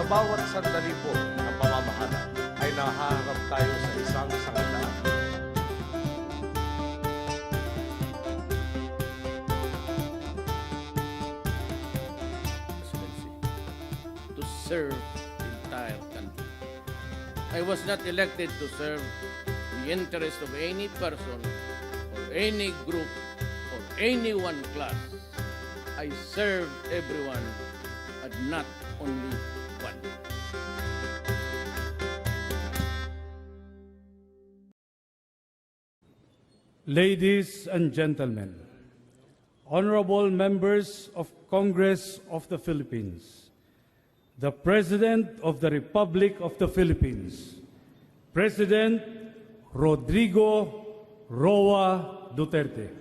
bawat sandali po ng pamamahala ay nahaharap tayo sa isang sangandaan. To serve the entire country. I was not elected to serve the interest of any person or any group or any one class. I serve everyone and not only one. Ladies and gentlemen, honorable members of Congress of the Philippines, the President of the Republic of the Philippines, President Rodrigo Roa Duterte.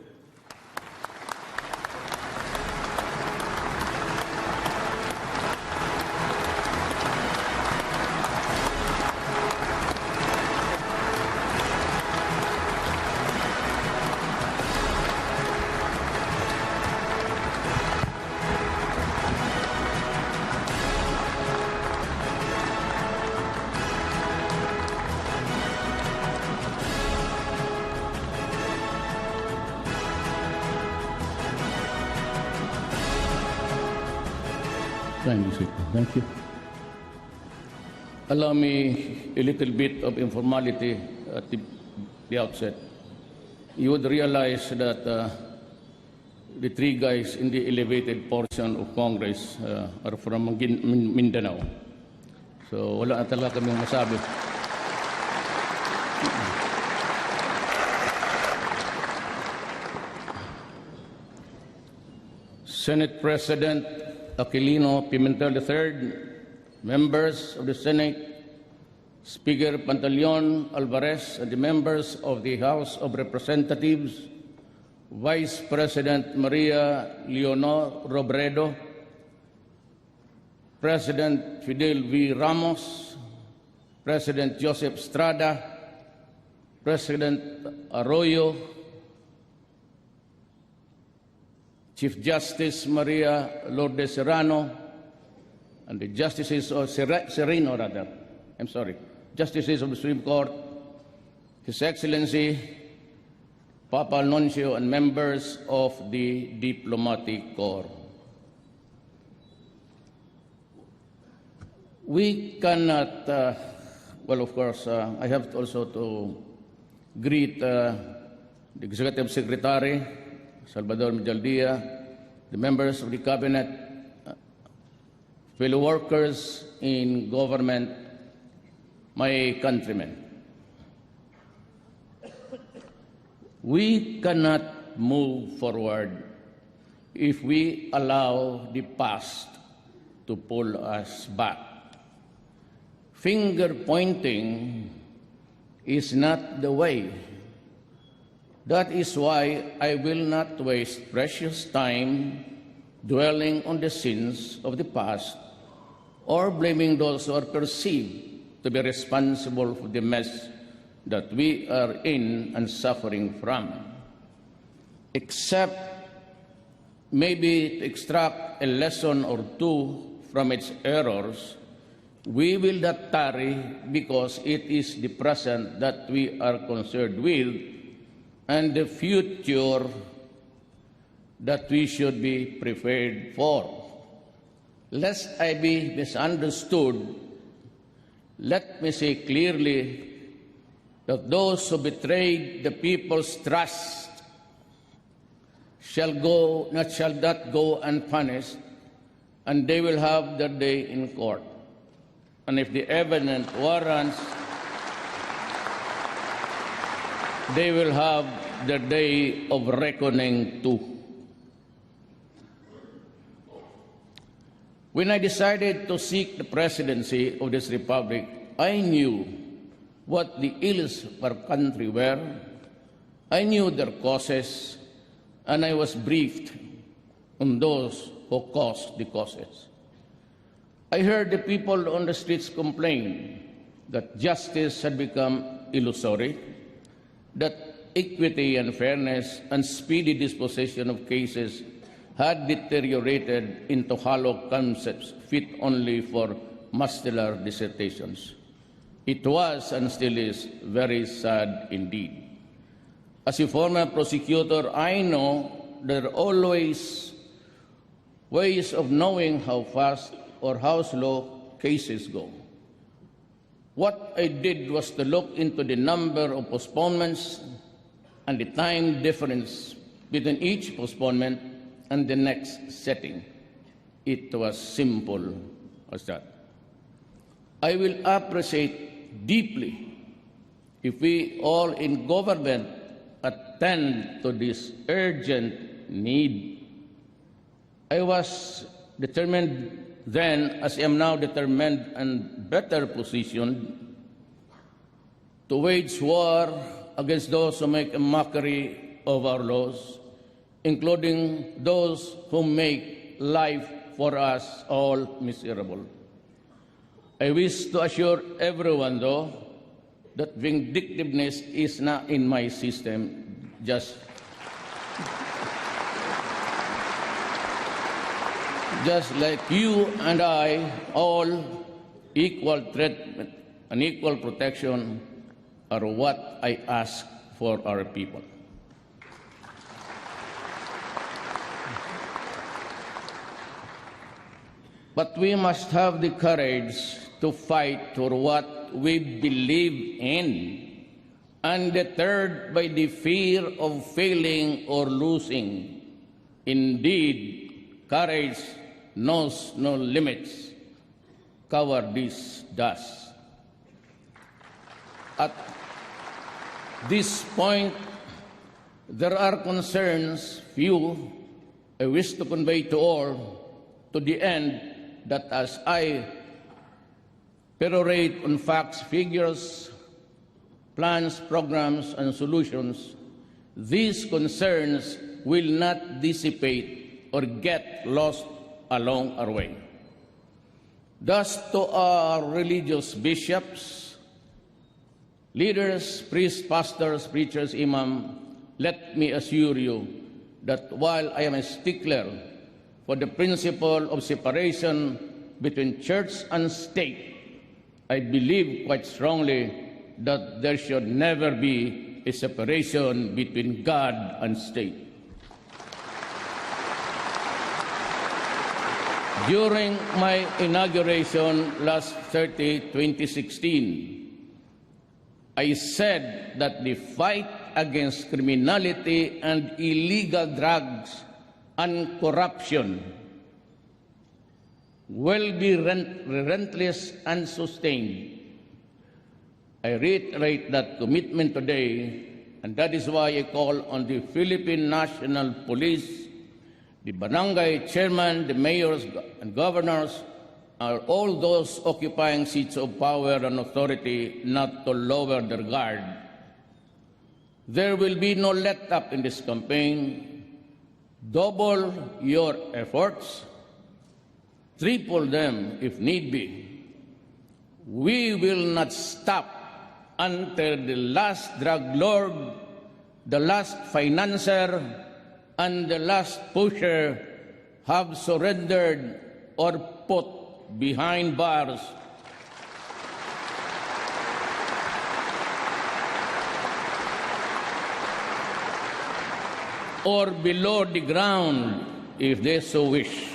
Thank you. Allow me a little bit of informality at the outset. You would realize that the three guys in the elevated portion of Congress are from Mindanao. So wala na talaga kaming masabi. Senate President Aquilino Pimentel III, members of the Senate, Speaker Pantaleon Alvarez, and the members of the House of Representatives, Vice President Maria Leonor Robredo, President Fidel V. Ramos, President Joseph Estrada, President Arroyo, Chief Justice Maria Lourdes Serrano, and the Justices of Sereno, Justices of the Supreme Court, His Excellency Papa Nuncio, and members of the Diplomatic Corps. We cannot, well, of course, I have also to greet the Executive Secretary, Salvador Medjaldia, the members of the Cabinet, fellow workers in government, my countrymen. We cannot move forward if we allow the past to pull us back. Finger pointing is not the way. That is why I will not waste precious time dwelling on the sins of the past or blaming those who are perceived to be responsible for the mess that we are in and suffering from. Except maybe to extract a lesson or two from its errors, we will not tarry because it is the present that we are concerned with and the future that we should be prepared for. Lest I be misunderstood, let me say clearly that those who betrayed the people's trust shall not go unpunished, and they will have their day in court. And if the evidence warrants, they will have their day of reckoning too. When I decided to seek the presidency of this republic, I knew what the ills of our country were. I knew their causes, and I was briefed on those who caused the causes. I heard the people on the streets complain that justice had become illusory, that equity and fairness and speedy disposition of cases had deteriorated into hollow concepts fit only for master's dissertations. It was and still is very sad indeed. As a former prosecutor, I know there are always ways of knowing how fast or how slow cases go. What I did was to look into the number of postponements and the time difference between each postponement and the next setting. It was simple as that. I will appreciate deeply if we all in government attend to this urgent need. I was determined then, as I am now determined and better positioned, to wage war against those who make a mockery of our laws, including those who make life for us all miserable. I wish to assure everyone, though, that vindictiveness is not in my system, just like you and I, all equal treatment and equal protection are what I ask for our people. But we must have the courage to fight for what we believe in, undeterred by the fear of failing or losing. Indeed, courage knows no limits. Cowardice does. At this point, there are concerns, few, I wish to convey to all, to the end that as I perorate on facts, figures, plans, programs, and solutions, these concerns will not dissipate or get lost along our way. Thus, to our religious bishops, leaders, priests, pastors, preachers, imam, let me assure you that while I am a stickler for the principle of separation between church and state, I believe quite strongly that there should never be a separation between God and state. During my inauguration last 2016, I said that the fight against criminality and illegal drugs and corruption will be relentless and sustained. I reiterate that commitment today, and that is why I call on the Philippine National Police, the barangay chairman, the mayors and governors, are all those occupying seats of power and authority not to lower their guard. There will be no let-up in this campaign. Double your efforts, triple them if need be. We will not stop until the last drug lord, the last financier, and the last pusher have surrendered or put behind bars. Or below the ground, if they so wish.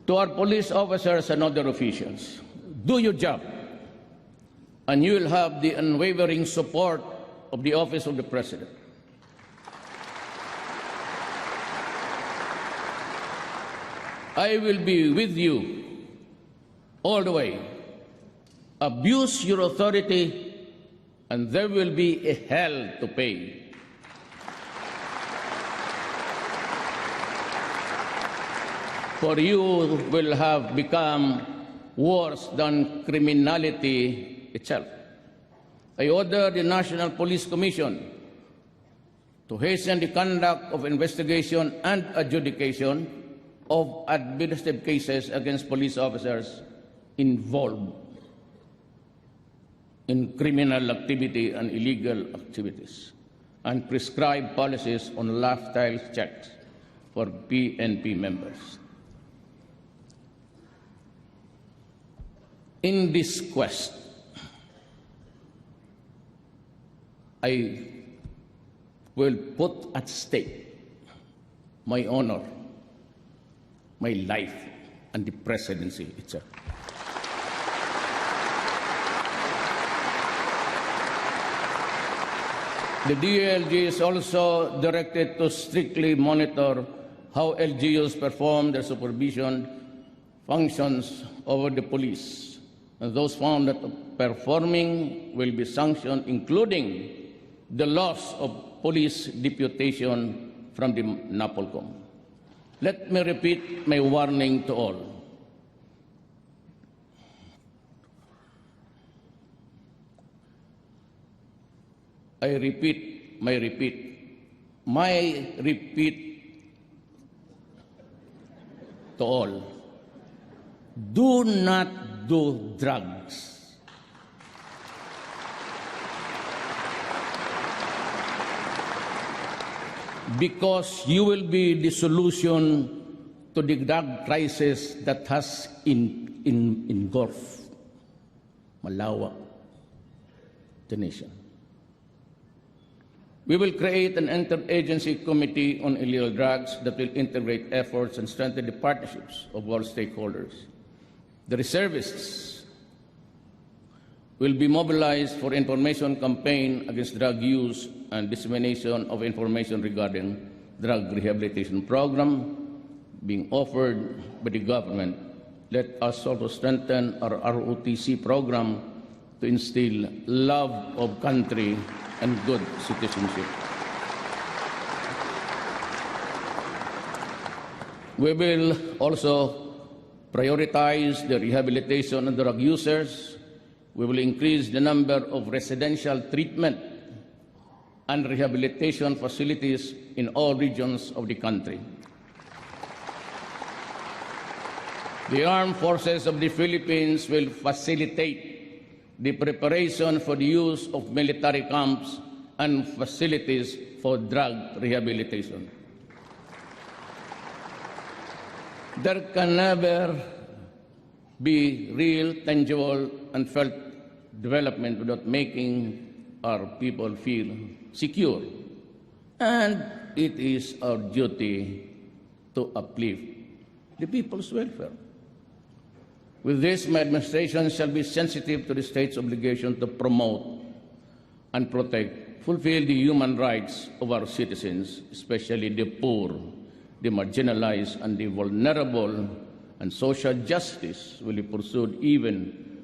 To our police officers and other officials, do your job, and you will have the unwavering support of the Office of the President. I will be with you all the way. Abuse your authority, and there will be a hell to pay. For you will have become worse than criminality itself. I order the National Police Commission to hasten the conduct of investigation and adjudication of administrative cases against police officers involved in criminal activity and illegal activities. and prescribe policies on lifestyle checks for PNP members. In this quest, I will put at stake my honor, my life, and the presidency itself. The DLG is also directed to strictly monitor how LGUs perform their supervision functions over the police. And those found that performing will be sanctioned, including the loss of police deputation from the NAPOLCOM. Let me repeat my warning to all. My repeat to all. Do not do drugs. Because you will be the solution to the drug crisis that has engulfed malawak the nation. We will create an interagency committee on illegal drugs that will integrate efforts and strengthen the partnerships of all stakeholders. The reservists will be mobilized for information campaign against drug use and dissemination of information regarding drug rehabilitation program being offered by the government. Let us also strengthen our ROTC program to instill love of country and good citizenship. We will also prioritize the rehabilitation of drug users. We will increase the number of residential treatment and rehabilitation facilities in all regions of the country. The armed forces of the Philippines will facilitate the preparation for the use of military camps and facilities for drug rehabilitation. There can never be real, tangible, and felt development without making our people feel secure. And it is our duty to uplift the people's welfare. With this, my administration shall be sensitive to the state's obligation to promote and protect, fulfill the human rights of our citizens, especially the poor, the marginalized, and the vulnerable, and social justice will be pursued even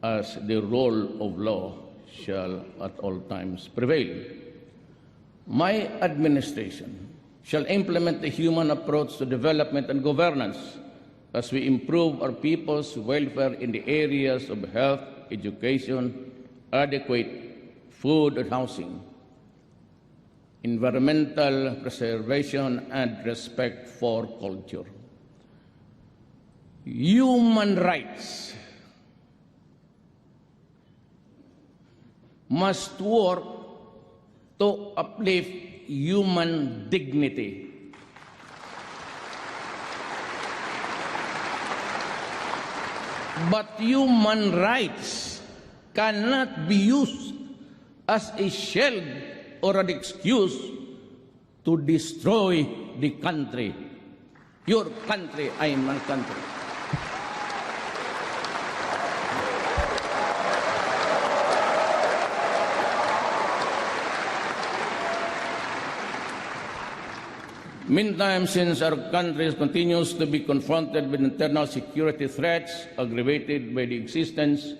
as the rule of law shall at all times prevail. My administration shall implement the human approach to development and governance as we improve our people's welfare in the areas of health, education, adequate food and housing, environmental preservation, and respect for culture. Human rights must work to uplift human dignity. But human rights cannot be used as a shield or an excuse to destroy the country. Your country, I am my country. Meantime, since our country continues to be confronted with internal security threats aggravated by the existence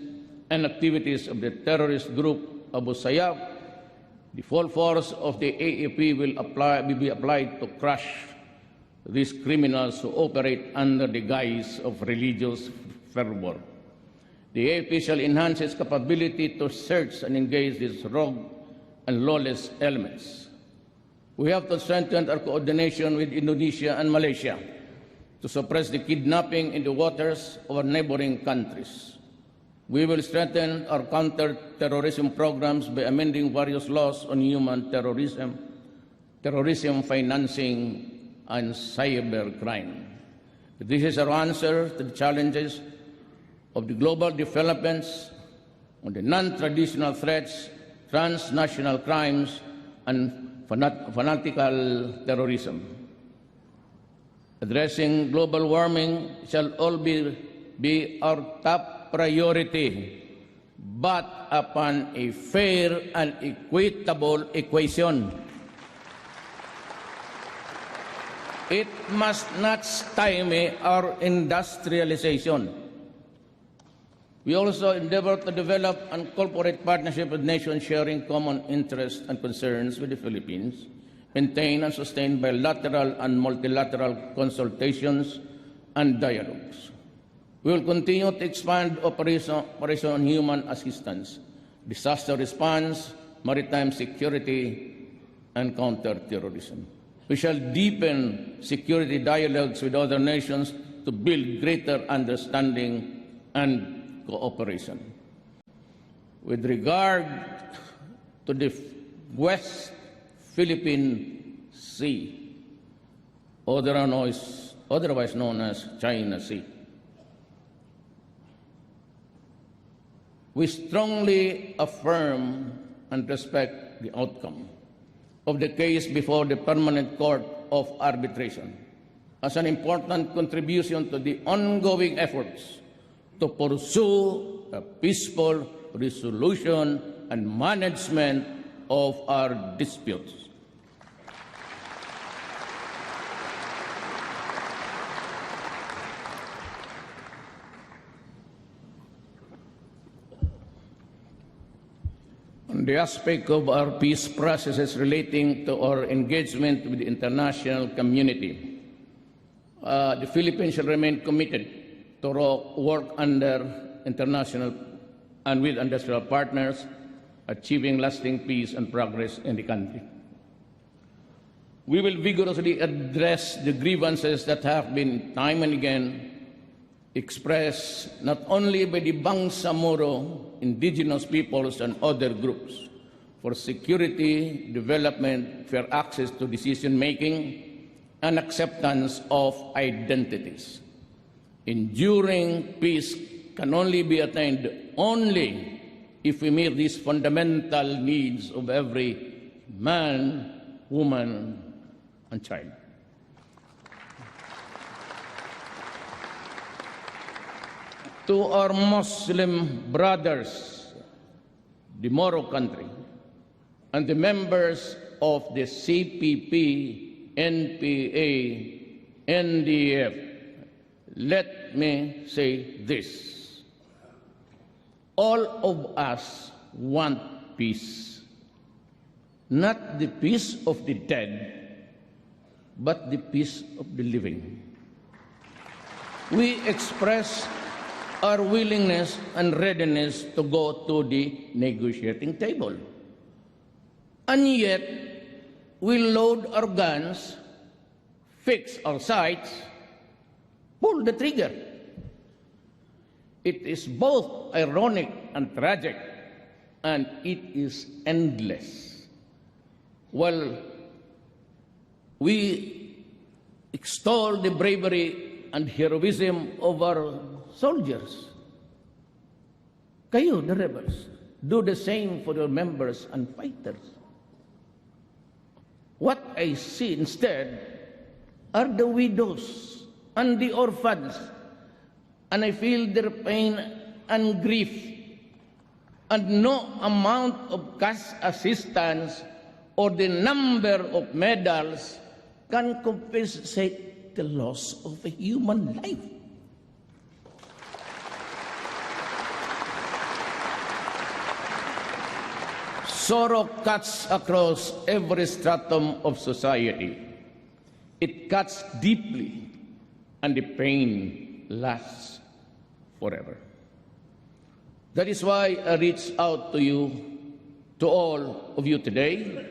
and activities of the terrorist group Abu Sayyaf, the full force of the AAP will be applied to crush these criminals who operate under the guise of religious fervor. The AAP shall enhance its capability to search and engage these rogue and lawless elements. We have to strengthen our coordination with Indonesia and Malaysia to suppress the kidnapping in the waters of our neighboring countries. We will strengthen our counter-terrorism programs by amending various laws on human terrorism, terrorism financing, and cybercrime. This is our answer to the challenges of the global developments, on the non-traditional threats, transnational crimes, and fanatical terrorism. Addressing global warming shall always be our top priority, but upon a fair and equitable equation. It must not stymie our industrialization. We also endeavor to develop and cooperate partnership with nations sharing common interests and concerns with the Philippines, maintain and sustain bilateral and multilateral consultations and dialogues. We will continue to expand operation on human assistance, disaster response, maritime security, and counterterrorism. We shall deepen security dialogues with other nations to build greater understanding and cooperation. With regard to the West Philippine Sea, otherwise known as China Sea, we strongly affirm and respect the outcome of the case before the Permanent Court of Arbitration as an important contribution to the ongoing efforts to pursue a peaceful resolution and management of our disputes. On the aspect of our peace processes relating to our engagement with the international community, the Philippines shall remain committed to work under international and with industrial partners, achieving lasting peace and progress in the country. We will vigorously address the grievances that have been time and again expressed not only by the Bangsamoro indigenous peoples and other groups for security, development, fair access to decision-making, and acceptance of identities. Enduring peace can only be attained only if we meet these fundamental needs of every man, woman, and child. To our Muslim brothers, the Moro country, and the members of the CPP, NPA, NDF, let me say this. All of us want peace. Not the peace of the dead, but the peace of the living. We express our willingness and readiness to go to the negotiating table. And yet, we load our guns, fix our sights, pull the trigger. It is both ironic and tragic, and it is endless. While we extol the bravery and heroism of our soldiers, kayo, the rebels, do the same for your members and fighters. What I see instead are the widows and the orphans, and I feel their pain and grief, and no amount of cash assistance or the number of medals can compensate the loss of a human life. Sorrow cuts across every stratum of society. It cuts deeply, and the pain lasts forever. That is why I reach out to you, to all of you today,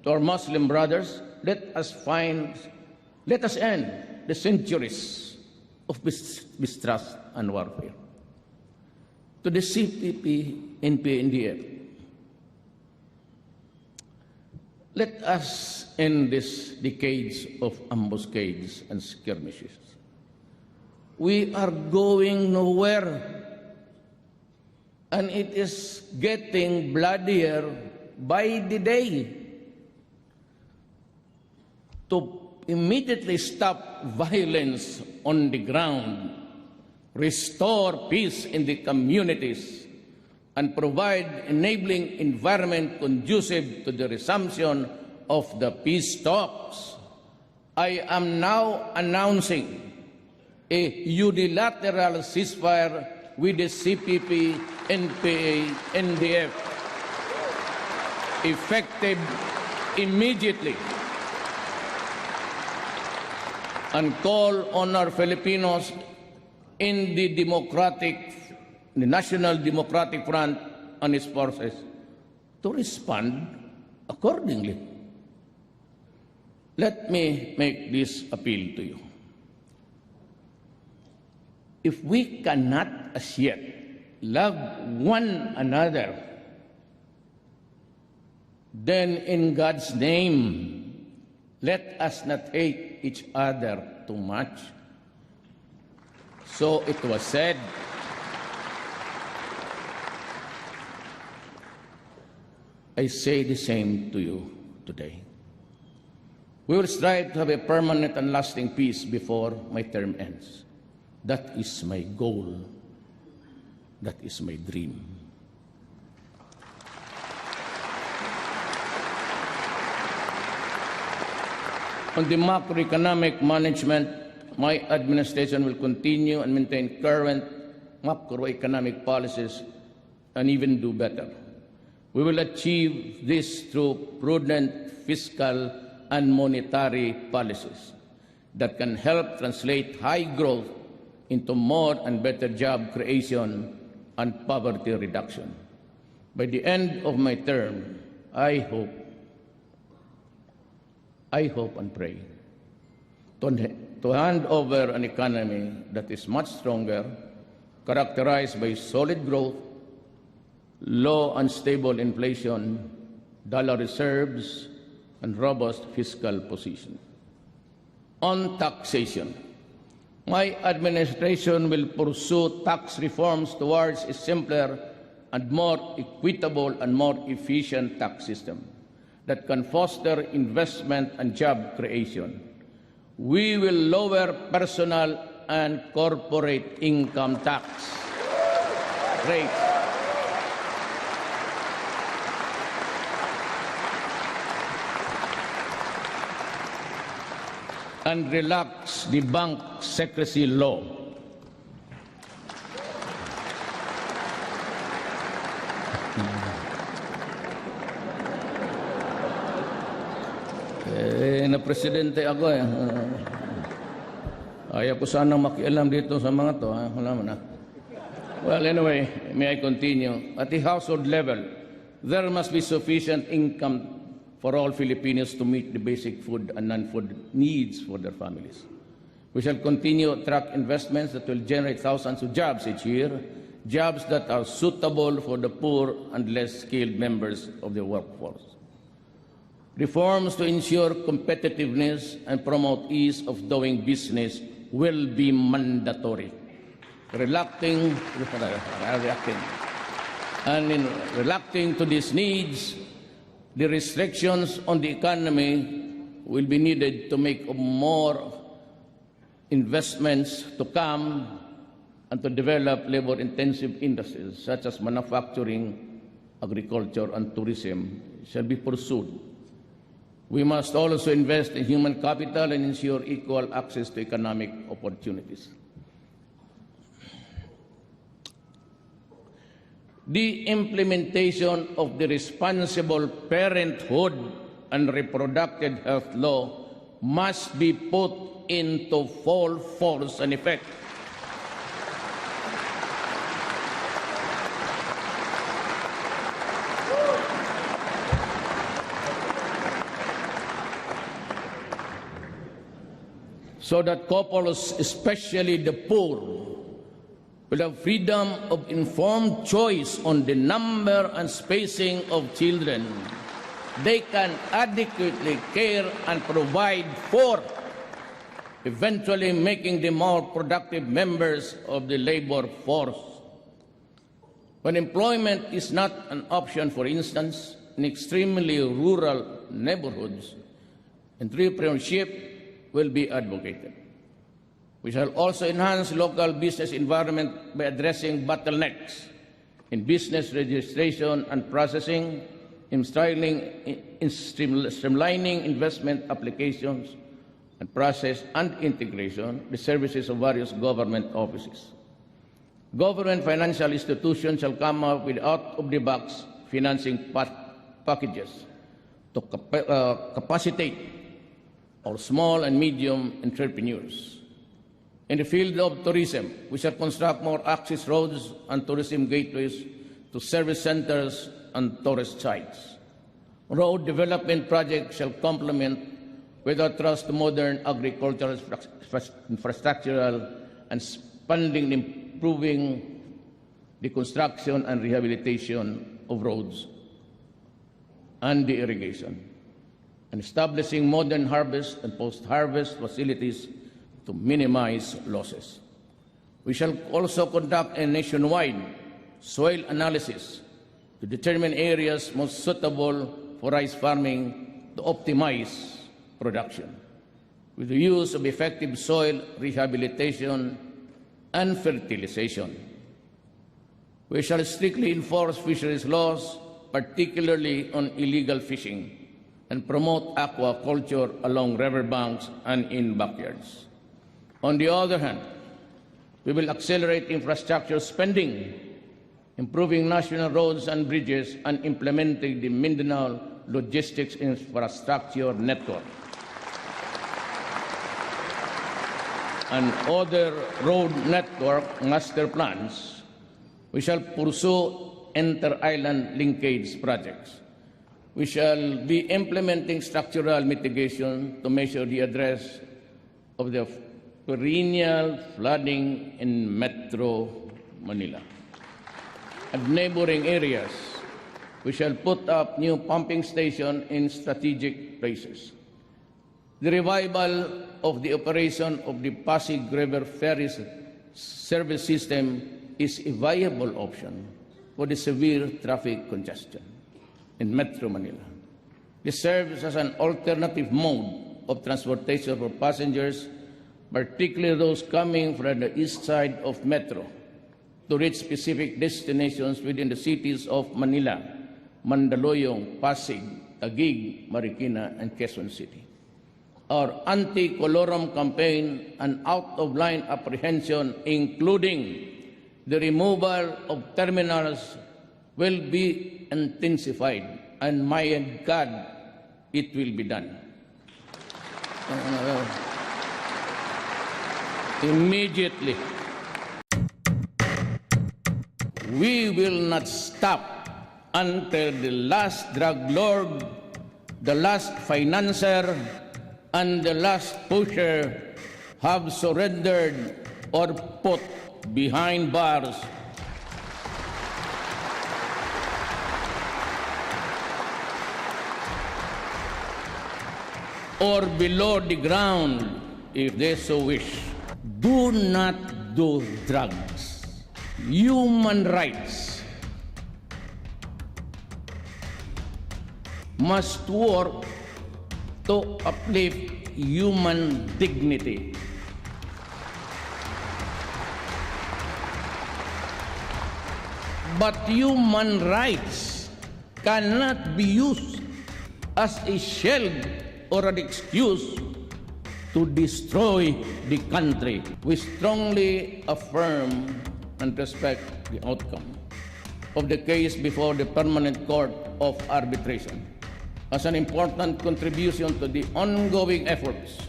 to our Muslim brothers. Let us end the centuries of mistrust and warfare. to the CPP and PNDF. Let us end these decades of ambuscades and skirmishes. We are going nowhere, and it is getting bloodier by the day. To immediately stop violence on the ground, restore peace in the communities, and provide enabling environment conducive to the resumption of the peace talks, I am now announcing a unilateral ceasefire with the CPP, NPA, NDF, effective immediately, and call on our Filipinos in the National Democratic Front and its forces to respond accordingly. Let me make this appeal to you. If we cannot as yet love one another, then in God's name, let us not hate each other too much. So it was said, I say the same to you today. We will strive to have a permanent and lasting peace before my term ends. That is my goal. That is my dream. On the macroeconomic management, my administration will continue and maintain current macroeconomic policies and even do better. We will achieve this through prudent fiscal and monetary policies that can help translate high growth into more and better job creation and poverty reduction. By the end of my term, I hope and pray to hand over an economy that is much stronger, characterized by solid growth, low and stable inflation, dollar reserves, and robust fiscal position. On taxation, my administration will pursue tax reforms towards a simpler and more equitable and more efficient tax system that can foster investment and job creation. We will lower personal and corporate income tax rates. And relax the bank secrecy law. Na presidente ako eh. Ayaw ko sanang makialam dito sa mga to. Wala mo na. Well, anyway, may I continue? At the household level, there must be sufficient income for all Filipinos to meet the basic food and non-food needs for their families. We shall continue to track investments that will generate thousands of jobs each year, jobs that are suitable for the poor and less skilled members of the workforce. Reforms to ensure competitiveness and promote ease of doing business will be mandatory. Reacting to these needs, the restrictions on the economy will be needed to make more investments to come and to develop labor-intensive industries such as manufacturing, agriculture, and tourism shall be pursued. We must also invest in human capital and ensure equal access to economic opportunities. The implementation of the Responsible Parenthood and Reproductive Health Law must be put into full force and effect. So that couples, especially the poor, will have freedom of informed choice on the number and spacing of children they can adequately care and provide for, eventually making them more productive members of the labor force. When employment is not an option, for instance, in extremely rural neighborhoods, entrepreneurship will be advocated. We shall also enhance local business environment by addressing bottlenecks in business registration and processing, in streamlining investment applications and process and integration, the services of various government offices. Government financial institutions shall come up with out-of-the-box financing packages to capacitate our small and medium entrepreneurs. In the field of tourism, we shall construct more access roads and tourism gateways to service centers and tourist sites. Road development projects shall complement with our trust to modern agricultural infrastructural and funding improving the construction and rehabilitation of roads and the irrigation, and establishing modern harvest and post-harvest facilities to minimize losses. We shall also conduct a nationwide soil analysis to determine areas most suitable for rice farming to optimize production, with the use of effective soil rehabilitation and fertilization. We shall strictly enforce fisheries laws, particularly on illegal fishing, and promote aquaculture along riverbanks and in backyards. On the other hand, we will accelerate infrastructure spending, improving national roads and bridges, and implementing the Mindanao Logistics Infrastructure Network and other road network master plans. We shall pursue inter-island linkage projects. We shall be implementing structural mitigation to measure the address of the perennial flooding in Metro Manila. At neighboring areas, we shall put up new pumping stations in strategic places. The revival of the operation of the Pasig River Ferry service system is a viable option for the severe traffic congestion in Metro Manila. This serves as an alternative mode of transportation for passengers, particularly those coming from the east side of Metro, to reach specific destinations within the cities of Manila, Mandaluyong, Pasig, Taguig, Marikina, and Quezon City. Our anti-colorum campaign and out-of-line apprehension, including the removal of terminals, will be intensified, and my God, it will be done. Immediately. We will not stop until the last drug lord, the last financier, and the last pusher have surrendered or put behind bars. Or below the ground, if they so wish. Do not do drugs. Human rights must work to uplift human dignity. But human rights cannot be used as a shield or an excuse to destroy the country. We strongly affirm and respect the outcome of the case before the Permanent Court of Arbitration as an important contribution to the ongoing efforts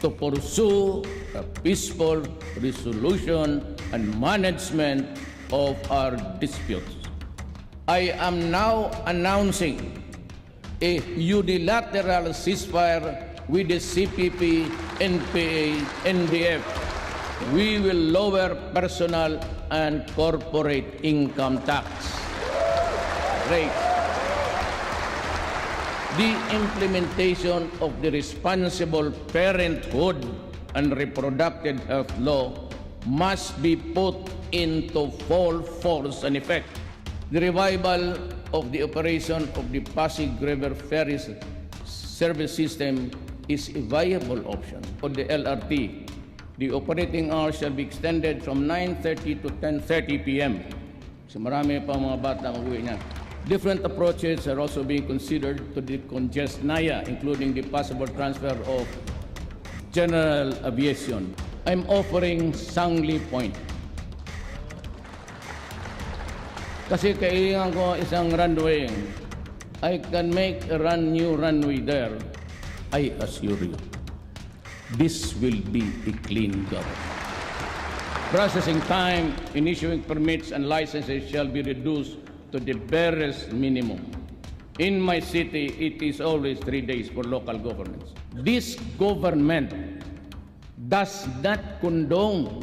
to pursue a peaceful resolution and management of our disputes. I am now announcing a unilateral ceasefire with the CPP, NPA, NDF. We will lower personal and corporate income tax rates. The implementation of the Responsible Parenthood and Reproductive Health Law must be put into full force and effect. The revival of the operation of the Pasig River Ferry service system is a viable option. For the LRT, the operating hours shall be extended from 9:30 to 10:30 p.m. So marami pa mga bata mag-uwi niyan. Different approaches are also being considered to decongest NAIA, including the possible transfer of general aviation. I'm offering Sangli Point. Kasi kailangan ko isang runway. I can make a new runway there. I assure you, this will be a clean government. Processing time in issuing permits and licenses shall be reduced to the barest minimum. In my city, it is always 3 days for local governments. This government does not condone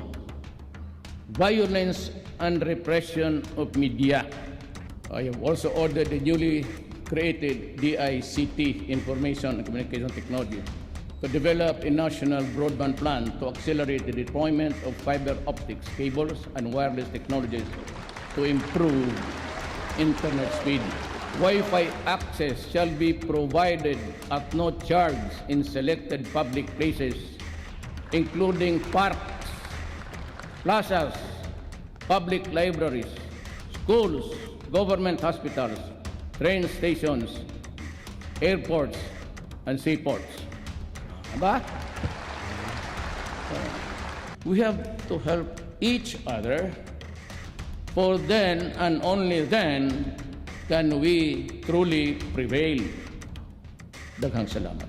violence and repression of media. I have also ordered the newly created DICT, Information and Communication Technology, to develop a national broadband plan to accelerate the deployment of fiber optics cables and wireless technologies to improve internet speed. Wi-Fi access shall be provided at no charge in selected public places, including parks, plazas, public libraries, schools, government hospitals, train stations, airports, and seaports. Diba? We have to help each other, for then and only then can we truly prevail. Daghang salamat.